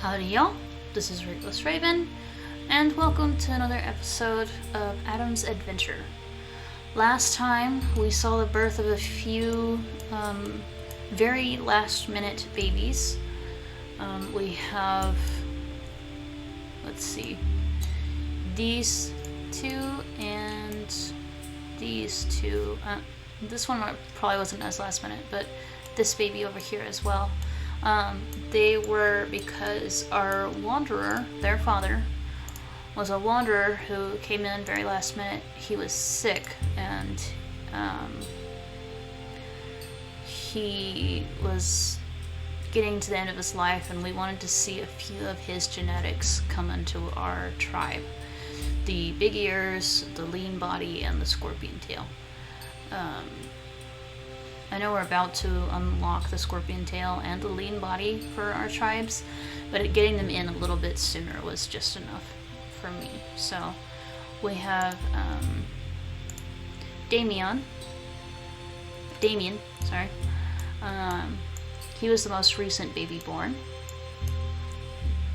Howdy y'all, this is Rootless Raven, and welcome to another episode of Adam's Adventure. Last time we saw the birth of a few very last minute babies. We have, let's see, these two and these two. This one probably wasn't as last minute, but this baby over here as well. They were because our wanderer, their father, was a wanderer who came in very last minute. He was sick and he was getting to the end of his life, and we wanted to see a few of his genetics come into our tribe. The big ears, the lean body, and the scorpion tail. I know we're about to unlock the scorpion tail and the lean body for our tribes, but getting them in a little bit sooner was just enough for me. So we have Damien, sorry. He was the most recent baby born.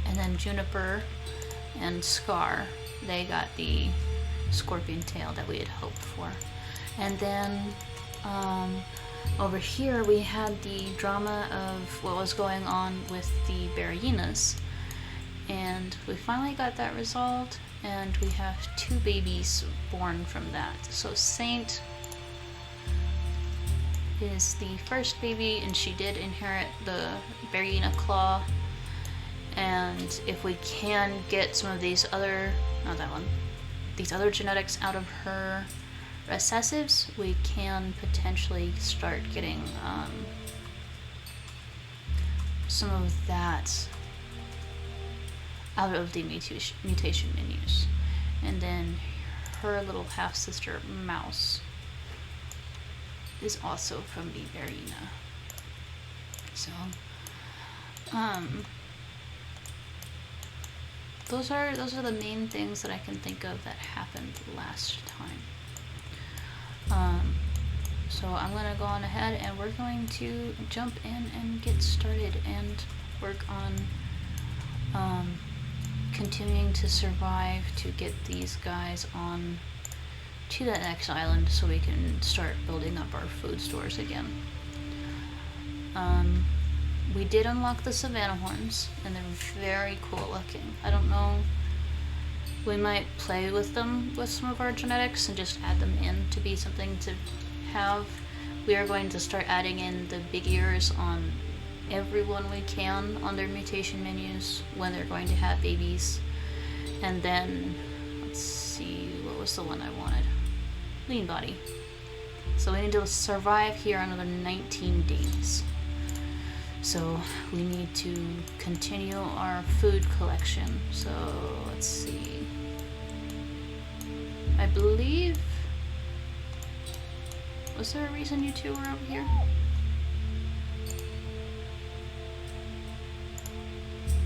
And then Juniper and Scar, they got the scorpion tail that we had hoped for. And then over here we had the drama of what was going on with the Berryinas, and we finally got that resolved, and we have two babies born from that. So Saint is the first baby, and she did inherit the Berryina claw, and if we can get some of these other, not that one, these other genetics out of her recessives, we can potentially start getting some of that out of the mutation menus. And then her little half-sister Mouse is also from the Berryina. So those are the main things that I can think of that happened last time. So I'm going to go on ahead, and we're going to jump in and get started and work on continuing to survive to get these guys on to that next island so we can start building up our food stores again. We did unlock the Savannah horns, and they're very cool looking. I don't know, we might play with them with some of our genetics and just add them in to be something to have. We are going to start adding in the big ears on everyone we can on their mutation menus when they're going to have babies. And then, let's see, what was the one I wanted? Lean body. So we need to survive here another 19 days. So we need to continue our food collection. So let's see. I believe, was there a reason you two were over here?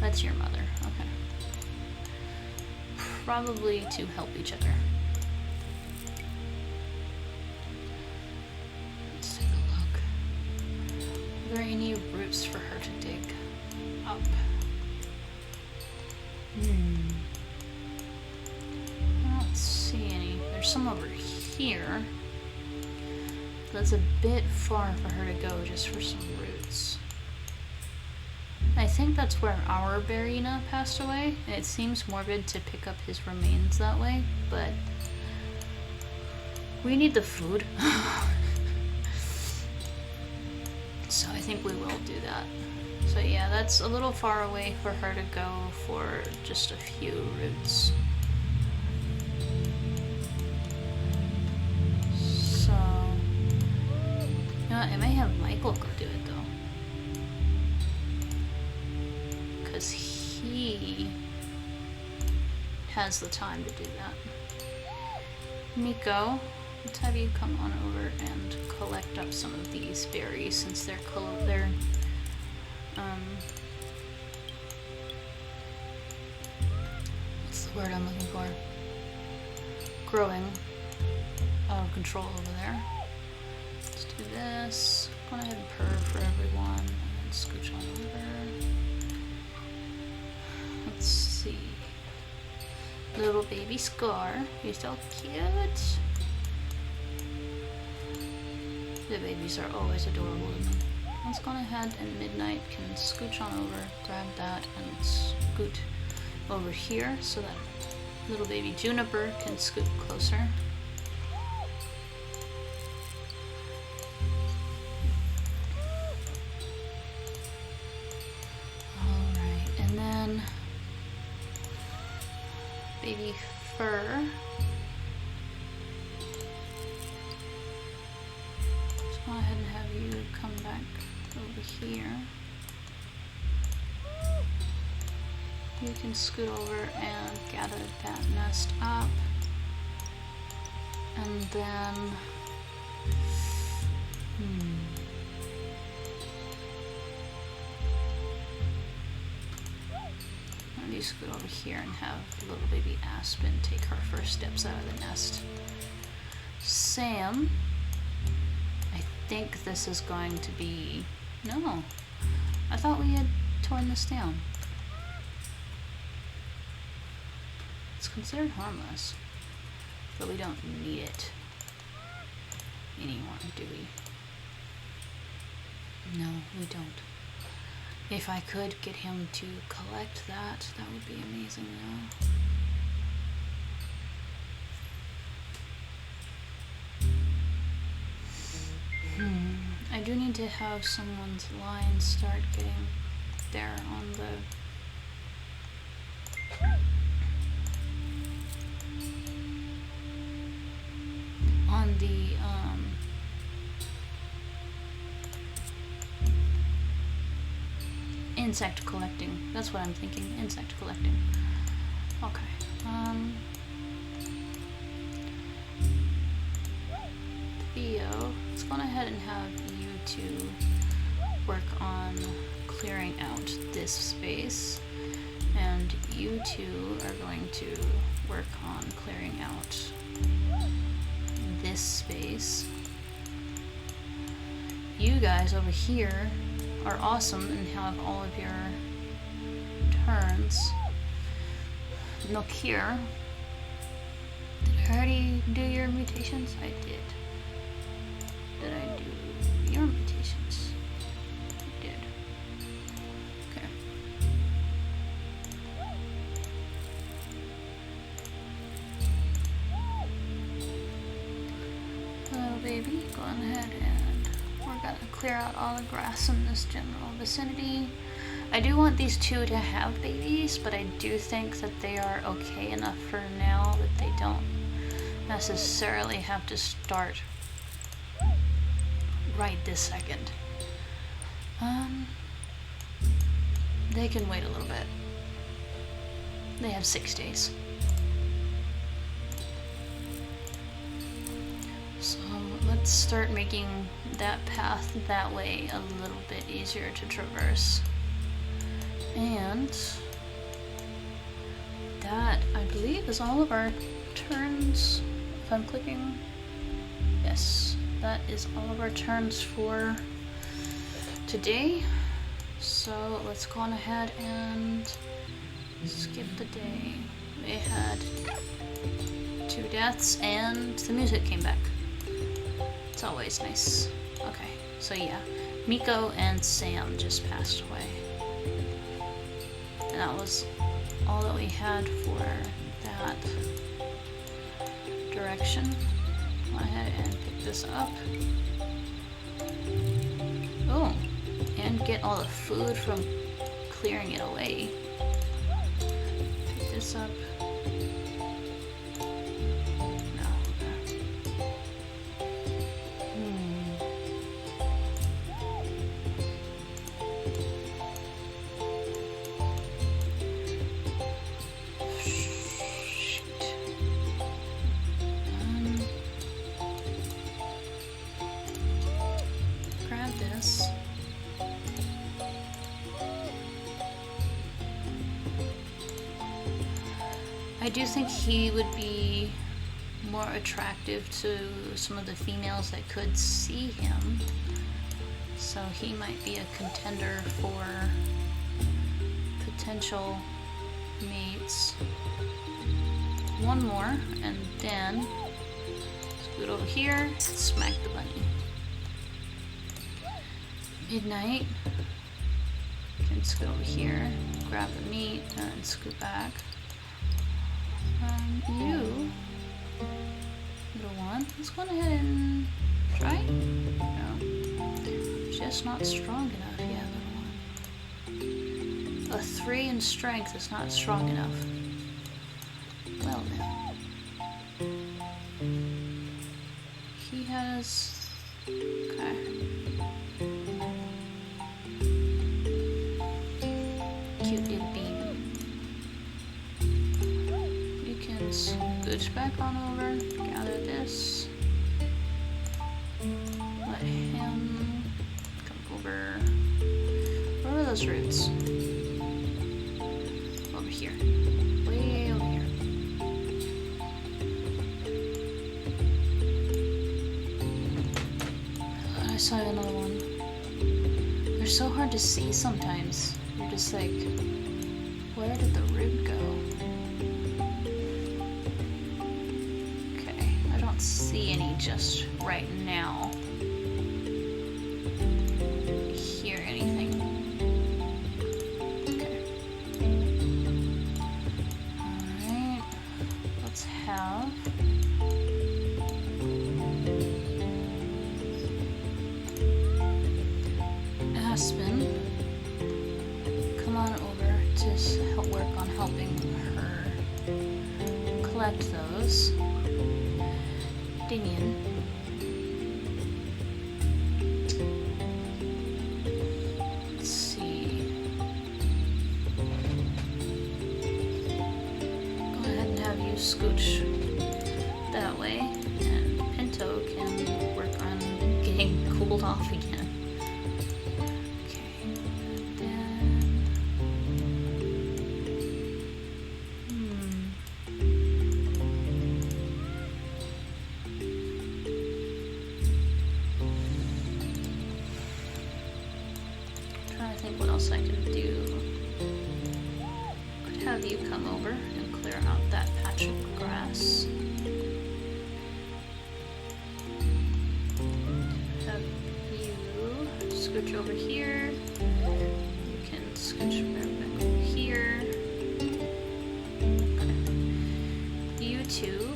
That's your mother, okay. Probably to help each other. Let's take a look. Are there any roots for her to dig up? I don't see any. There's some over here. That's a bit far for her to go just for some roots. I think that's where our Berryina passed away. It seems morbid to pick up his remains that way, but we need the food. So I think we will do that. So yeah, that's a little far away for her to go for just a few roots. So, you know what, I may have Michael go do it though. Because he has the time to do that. Miko, let's have you come on over and collect up some of these berries since they're what's the word I'm looking for? Growing out of control over there. Let's do this. Go ahead and purr for everyone, and then scooch on over. little baby Scar. He's so cute. The babies are always adorable to me. Let's go ahead and Midnight can scooch on over, grab that, and scoot over here so that little baby Juniper can scoot closer. Alright, and then baby Fur. Let's go ahead and have you come back over here. You can scoot over and gather that nest up. And then you scoot over here and have little baby Aspen take her first steps out of the nest. Sam, I think this is going to be... No, I thought we had torn this down. It's considered harmless, but we don't need it anymore, do we? No, we don't. If I could get him to collect that, that would be amazing though. I do need to have someone's line start getting there on the... insect collecting. That's what I'm thinking. Insect collecting. Okay. Theo, let's go ahead and have you two work on clearing out this space, and you two are going to work on clearing out this space. You guys over here are awesome and have all of your turns. Look here. Did I already do your mutations? I did. Did I do your mutations? I did. Okay. Hello, baby. Go on ahead and we're gonna clear out all the grass in this general vicinity. I do want these two to have babies, but I do think that they are okay enough for now that they don't necessarily have to start right this second. They can wait a little bit. They have 6 days. So let's start making that path that way a little bit easier to traverse. And that, I believe, is all of our turns. If I'm clicking, yes, that is all of our turns for today. So let's go on ahead and skip the day. We had 2 deaths and the music came back. It's always nice. Okay, so yeah, Miko and Sam just passed away. And that was all that we had for that direction. Go ahead and pick this up. Oh, and get all the food from clearing it away. Pick this up. No. Grab this. I do think he would be more attractive to some of the females that could see him. So he might be a contender for potential mates. one more, and then scoot over here, smack the bunny. Midnight. Can scoot over here, grab the meat, and scoot back. You, little one, let's go ahead and try. No, just not strong enough. Yeah, little one. A 3 in strength is not strong enough. Well then. He has... okay. Cute little baby. You can scooch back on over, gather this. Let him come over. Where are those roots? Over here. Way over here. I saw another one. They're so hard to see sometimes. You're just like, where did the root go? Okay, I don't see any just right now. Hear anything? Okay. Alright, let's have... Aspen, come on over to help work on helping her collect those. Damien, let's see. Go ahead and have you scooch that way, and Pinto can work on getting cooled off again. What else I can do? Could have you come over and clear out that patch of grass. Have you scooch over here. You can scooch back over here. Okay. You two.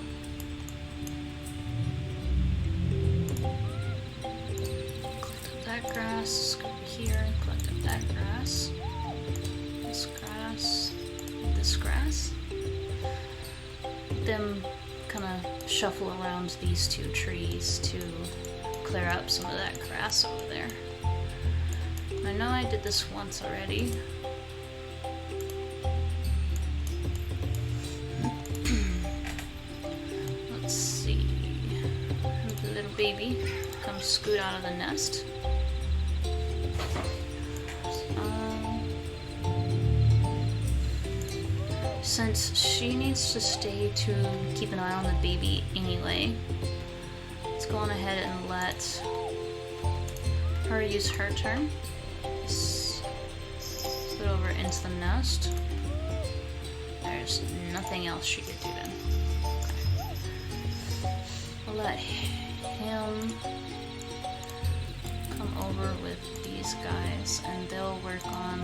Collect up that grass. Scoot over here. Collect up that grass. This grass. This grass. Them kind of shuffle around these two trees to clear up some of that grass over there. I know I did this once already. Let's see. The little baby come scoot out of the nest. Since she needs to stay to keep an eye on the baby anyway, let's go on ahead and let her use her turn. Put over into the nest. There's nothing else she could do then. Okay. We'll let him come over with these guys and they'll work on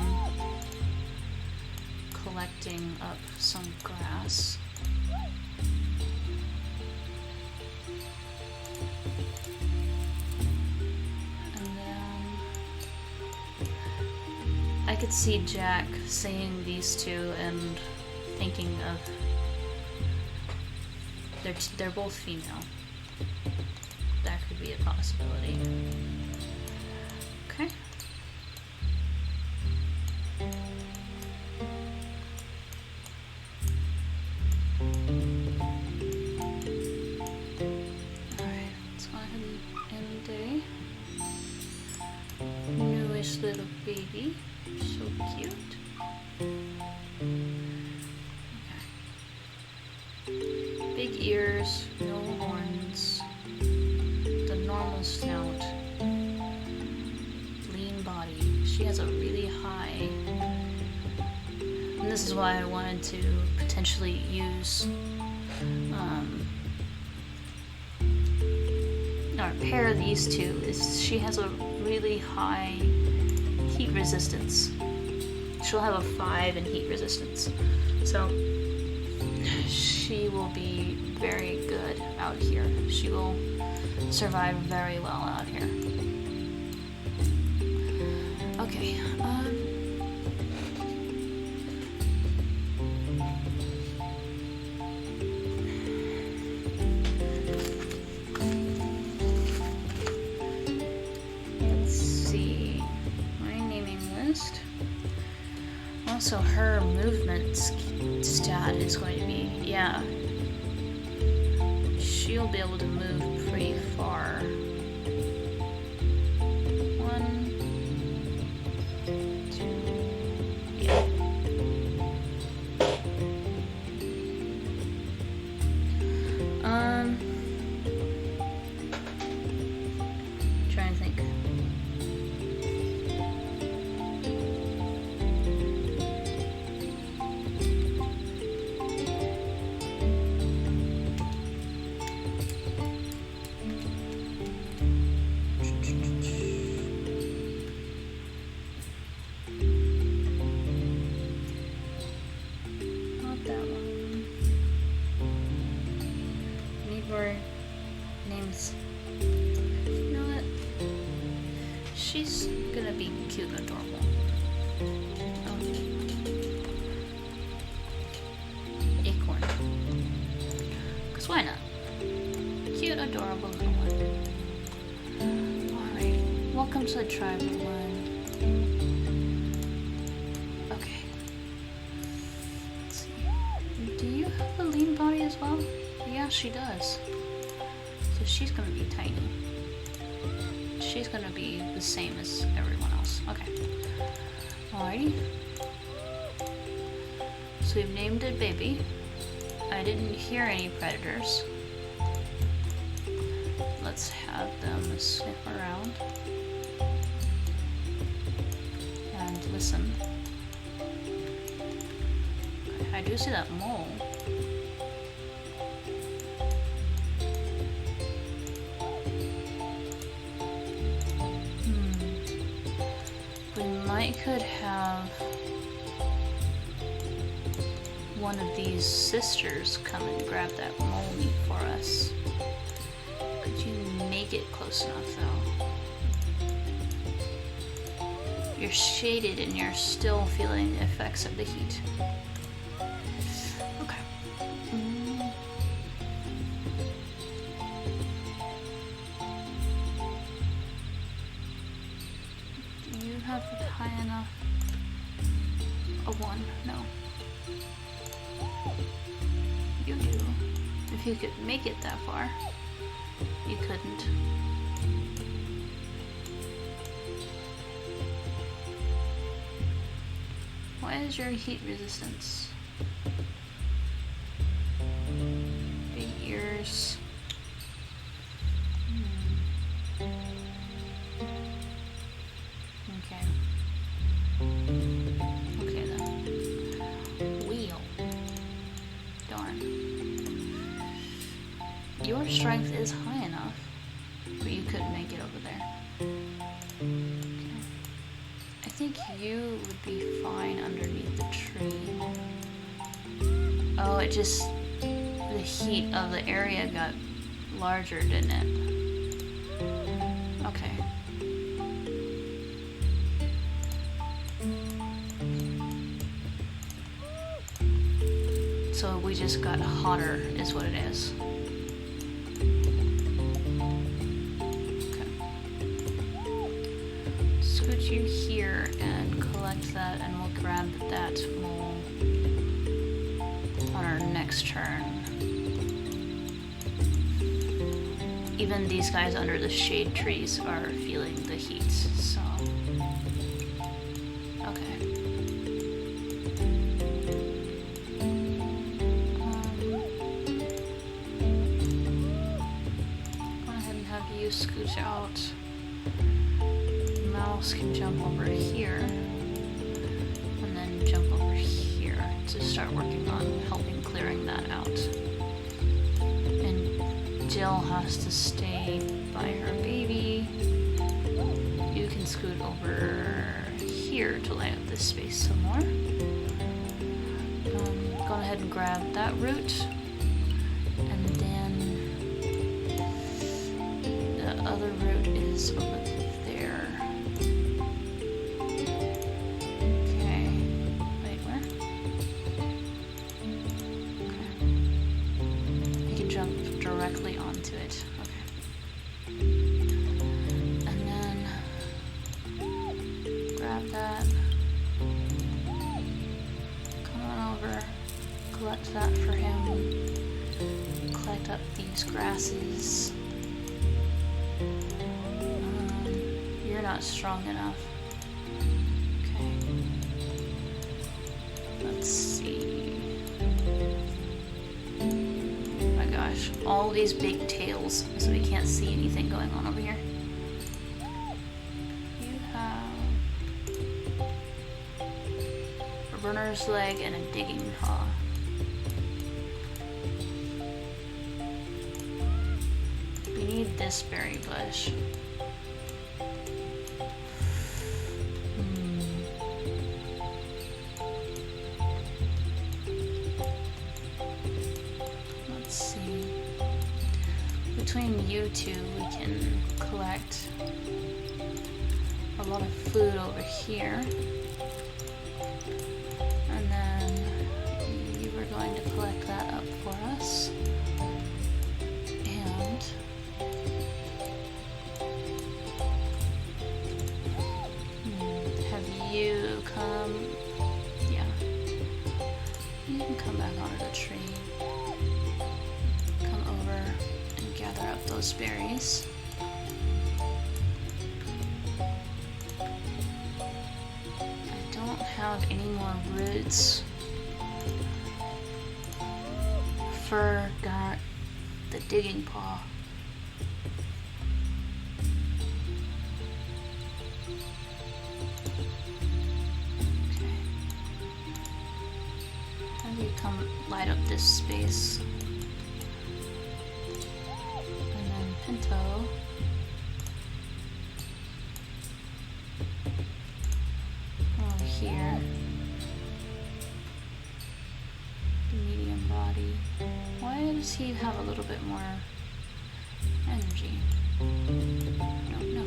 collecting up some grass. And then I could see Jack seeing these two and thinking of they're both female. That could be a possibility. Okay. Little baby, so cute. Okay. Big ears, no horns, the normal snout, lean body. She has a really high, and this is why I wanted to potentially use or pair these two is she has a really high heat resistance. She'll have a 5 in heat resistance. So she will be very good out here. She will survive very well out here. Okay, let's see, my naming list. Also, her movement stat is going to be, yeah, she'll be able to move pretty far. 1, 2, yeah. Trying to think. Names. You know what? She's gonna be cute and adorable. Oh. Acorn. Cause why not? Cute, adorable little one. Alright. Welcome to the tribe, one. Okay. Let's see. Do you have a lean body as well? Yeah, she does. So she's gonna be tiny. She's gonna be the same as everyone else. Okay. Alrighty. So we've named it Baby. I didn't hear any predators. Let's have them sniff around and listen. Okay, I do see that mole. I could have one of these sisters come and grab that mole meat for us. Could you make it close enough though? You're shaded and you're still feeling the effects of the heat. Okay. Have it high enough. A 1, no. You do. If you could make it that far. You couldn't. What is your heat resistance? Big ears. Okay then. Wheel. Darn. Your strength is high enough, but you couldn't make it over there. Okay. I think you would be fine underneath the tree. Oh, it just... the heat of the area got larger, didn't it? Okay. So we just got hotter, is what it is. Okay. Scoot you here and collect that, and we'll grab that mole on our next turn. Even these guys under the shade trees are feeling the heat, so... okay. You scoot out. Mouse can jump over here and then jump over here to start working on helping clearing that out. still has to stay by her baby. You can scoot over here to light up this space some more. Go ahead and grab that root. And then the other root is over there. Okay. Wait, where? Okay. You can jump directly onto it. Okay. And then grab that. Come on over. Collect that for him. Collect up these grasses. You're not strong enough. Okay. Let's see. Oh my gosh, all these big tails, so we can't see anything going on over here. You have a runner's leg and a digging paw. We need this berry bush. Let's see. Between you two, we can collect a lot of food over here. And then you were going to collect that up for us. And have you come? Yeah. You can come back onto the tree. Come over and gather up those berries. I don't have any more roots. Fur got the digging paw. Okay. How do you come light up this space? And then Pinto. Over here. Medium body. Why does he have a little bit more energy? I don't know.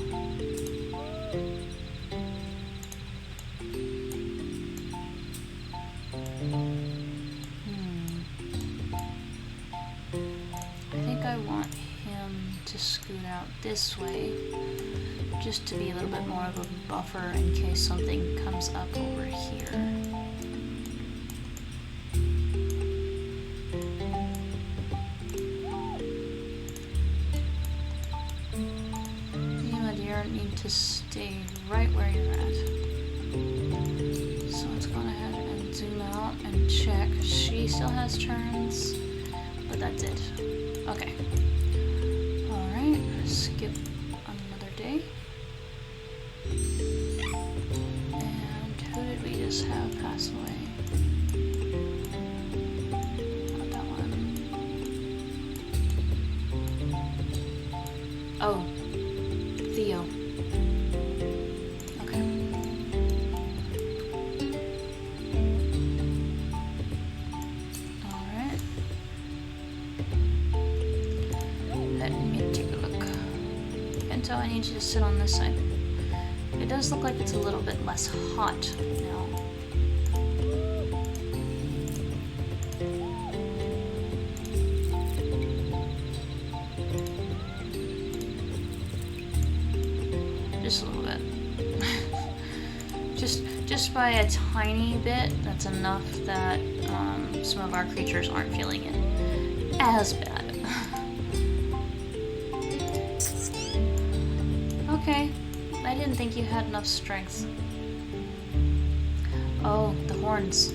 I think I want him to scoot out this way, just to be a little bit more of a buffer in case something comes up over here. Need to stay right where you're at. So let's go ahead and zoom out and check. She still has turns, but that's it. Okay. Alright, skip another day. And who did we just have pass away? Not that one. Oh, Theo. Okay. Alright. Let me take a look. Pinto, I need you to sit on this side. It does look like it's a little bit less hot now. Just a little bit. just by a tiny bit, that's enough that some of our creatures aren't feeling it as bad. Okay, I didn't think you had enough strength. Oh, the horns.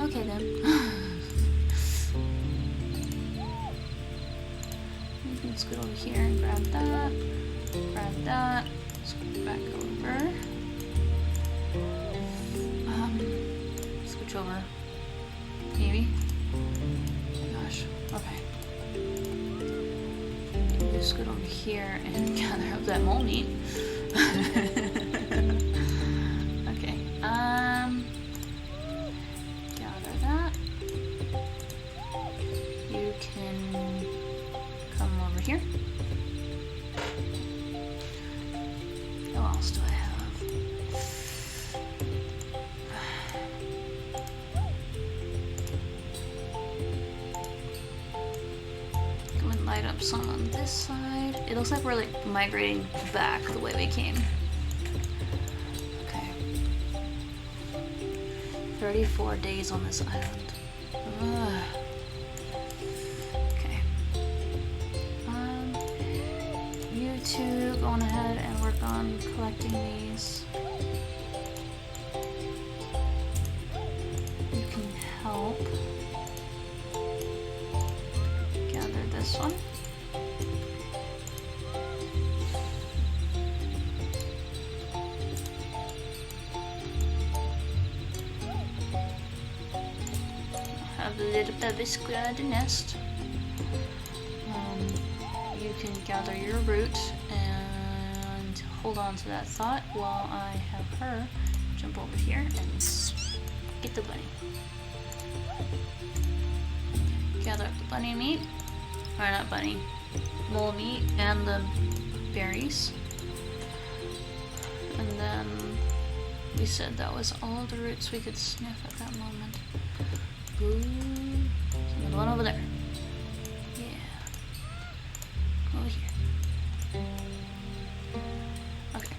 Okay then. Scoot over here and grab that, scoot back over, scooch over, maybe. Oh my gosh. Okay. Just go over here and gather up that mole meat. Okay. Gather that. You can come over here. What else do I have? Go and light up some on this side. It looks like we're like migrating back the way we came. Okay. 34 days on this island. Ugh. Okay. You two go on ahead and work on collecting these. You can help gather this one. Have a little baby squid nest. You can gather your root and hold on to that thought while I have her jump over here and get the bunny. Gather up the bunny meat, or not bunny, mole meat and the berries. And then we said that was all the roots we could sniff at that moment. Ooh, there's another one over there. Yeah. Over here. Okay.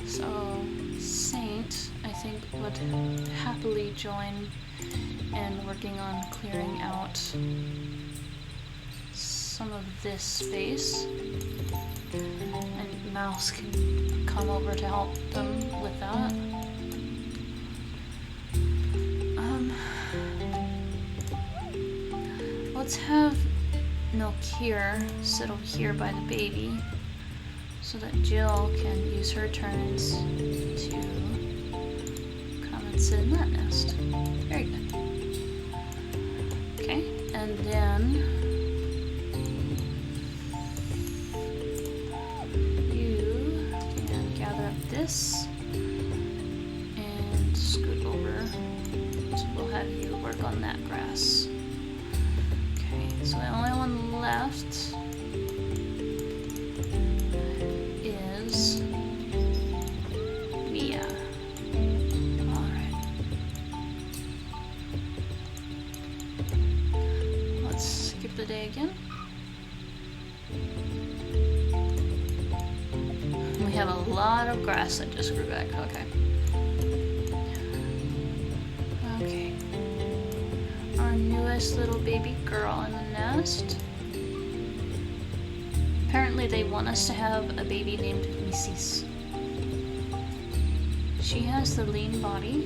So, Saint, I think, would happily join in working on clearing out some of this space. And Mouse can come over to help them with that. Let's have Milkir sit over here by the baby so that Jill can use her turns to come and sit in that nest. Very good. Okay, and then you can gather up this and scoot over. So we'll have you work on that grass. So the only one left is Mia. Alright. Let's skip the day again. We have a lot of grass that just grew back. Okay. Okay. Our newest little baby girl in the nest. Apparently they want us to have a baby named Mrs. She has the lean body,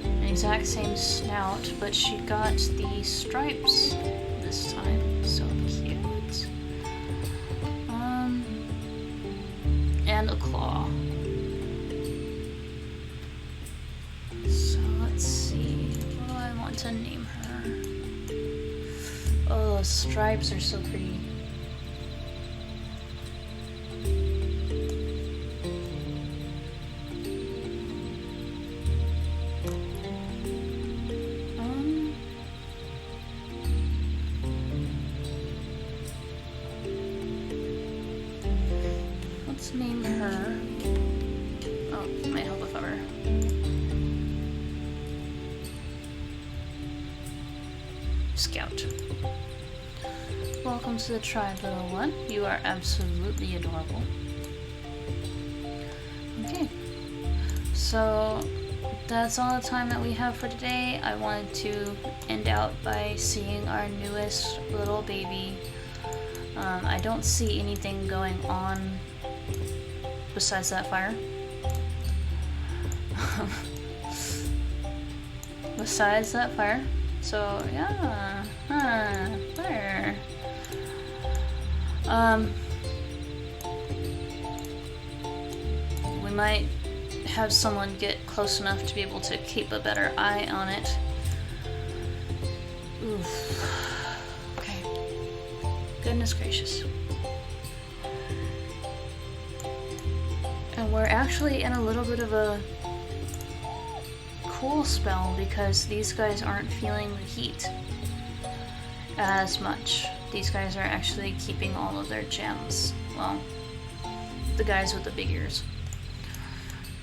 an exact same snout, but she got the stripes this time. So cute. And a claw. So let's see. What do I want to name her? Oh, those stripes are so pretty. Let's name her. Oh, it might help if I were. Scout. Welcome to the tribe, little one. You are absolutely adorable. Okay. So that's all the time that we have for today. I wanted to end out by seeing our newest little baby. I don't see anything going on besides that fire. Besides that fire. So yeah, fire. might have someone get close enough to be able to keep a better eye on it. Oof. Okay. Goodness gracious. And we're actually in a little bit of a cool spell because these guys aren't feeling the heat as much. These guys are actually keeping all of their gems. Well, the guys with the big ears.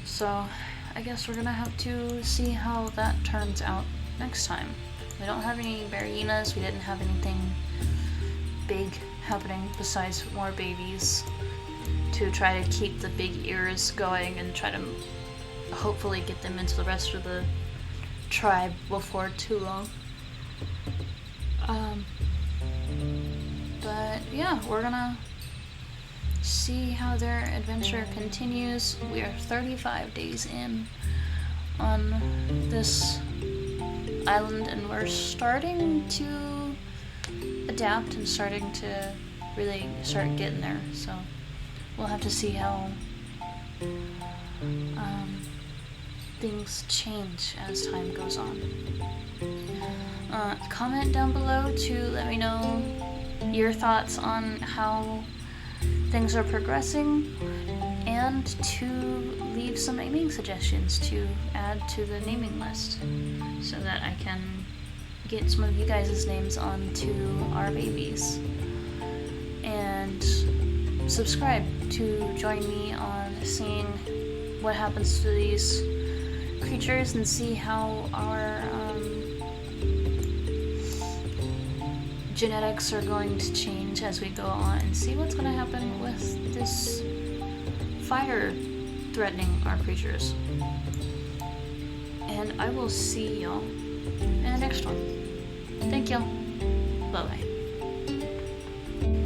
So I guess we're gonna have to see how that turns out next time. We don't have any Barinas, we didn't have anything big happening besides more babies to try to keep the big ears going and try to hopefully get them into the rest of the tribe before too long. But yeah, we're gonna see how their adventure continues. We are 35 days in on this island and we're starting to adapt and starting to really start getting there. So we'll have to see how things change as time goes on. Comment down below to let me know your thoughts on how things are progressing and to leave some naming suggestions to add to the naming list so that I can get some of you guys' names onto our babies. And subscribe to join me on seeing what happens to these creatures and see how our genetics are going to change as we go on and see what's going to happen with this fire threatening our creatures. And I will see y'all in the next one. Thank y'all. Bye-bye.